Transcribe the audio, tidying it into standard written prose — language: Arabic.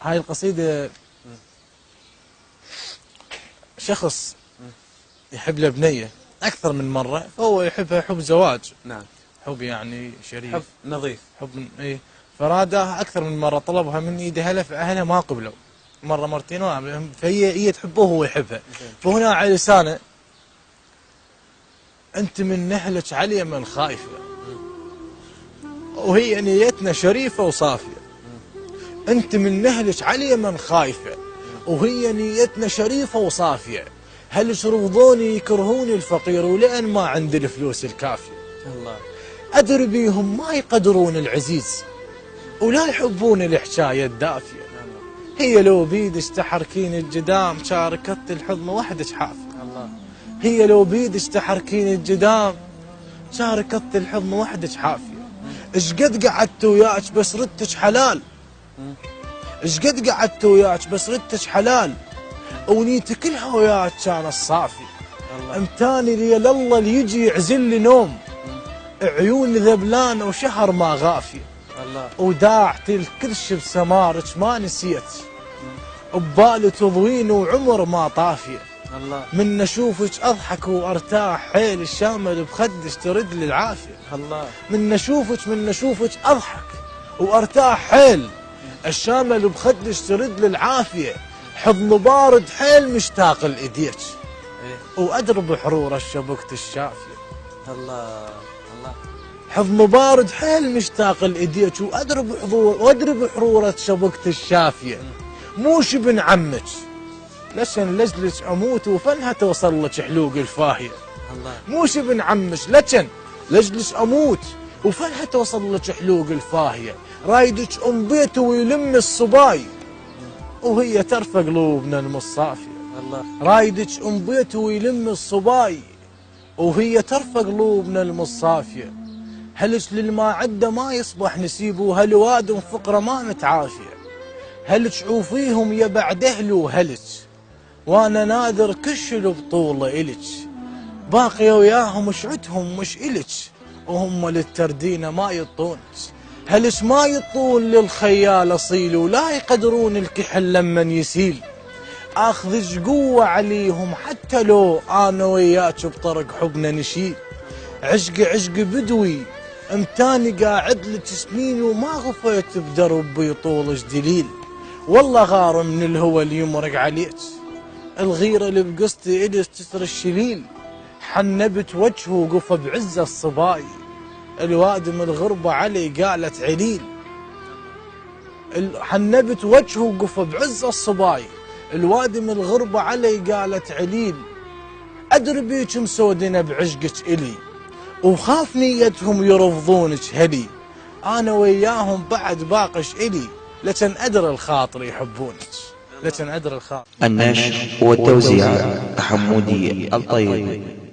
هاي القصيدة شخص يحب له بنية أكثر من مرة، فهو يحبها حب زواج. نعم. حب يعني شريف، حب نظيف. حب إيه. فرادها أكثر من مرة، طلبها من إيد أهلها، فأهلها ما قبلوا مرة مرتين، فهي تحبه وهو يحبها. فهنا على لسانه: أنت من نهلك علي من خايفة، وهي نيتنا شريفة وصافية. أنت من نهلك علي من خايفة، وهي نيتنا شريفة وصافية. هل رفضوني يكرهوني الفقير ولأن ما عندي الفلوس الكافية. الله. أدري بيهم ما يقدرون العزيز ولا يحبون الحكاية الدافية. هي لو بيدش تحركين الجدام شاركت الحضن وحدك حافية. الله. هي لو بيدش تحركين الجدام شاركت الحضن وحدك حافية. ايش قد قعدت وياك بس ردتك حلال، ايش قد قعدت وياك بس ردتك حلال، ونيتي كلها وياك كانت صافية. امتاني ليل الله اللي يجي يعزل لي نوم، عيوني ذبلانة وشهر ما غافية. الله. وداعتي الكرش بسمارك ما نسيت، ببالي تضوين وعمر ما طافية. الله. من اشوفك اضحك وارتاح، حيل الشامل بخدش ترد لي العافية. الله. من اشوفك اضحك وارتاح، حيل الشامل بخدش ترد لي العافية. حضن بارد حيل مشتاق لايديك، وادرب حرور شبكة الشافية. الله. الله. حضن بارد حيل مشتاق لايديك، وادرب حرورة شبكة الشافية. موش ابن عمك لشن لجلك اموت، وفنها توصل لك حلوق الفاهية. الله. موش ابن عمك لشن لجلك اموت، وفنها توصل لك حلوق الفاهية. رايدك بيته ويلم الصباي، وهي ترفع قلوبنا المصافية. الله. رايدك بيته ويلم الصباي، وهي ترفع قلوبنا المصافية. هلك للما عده ما يصبح نسيبه، هالوادم فقرة ما متعافية. هلك عوفيهم يا بعد اهله وهلك، وانا نادر كشل بطوله الك. باقيه وياهم شعتهم مش الك، وهم للتردينه ما يطونك. هلك ما يطون للخيال اصيل، ولا يقدرون الكحل لمن يسيل. اخذج قوه عليهم حتى لو انا وياك بطرق حبنا نشيل. عشق بدوي امتاني قاعد لك سنين، وما غفيت بدربي طولج دليل. والله غار من الهوى اللي يمرق عليك، الغيرة اللي بقصتي إلي تستر الشليل. حنبت وجهه وقف بعز الصباي، الوادم الغربة علي قالت عليل. حنبت وجهه وقف بعز الصباي، الوادم الغربة علي قالت عليل. أدري بيك مسودنا بعشقك إلي، وخاف نيتهم يرفضونك هلي. أنا وياهم بعد باقش إلي، لكن أدري الخاطر يحبونك، لكن أدري الخاطر. النشر والتوزيع حمودي الطيب.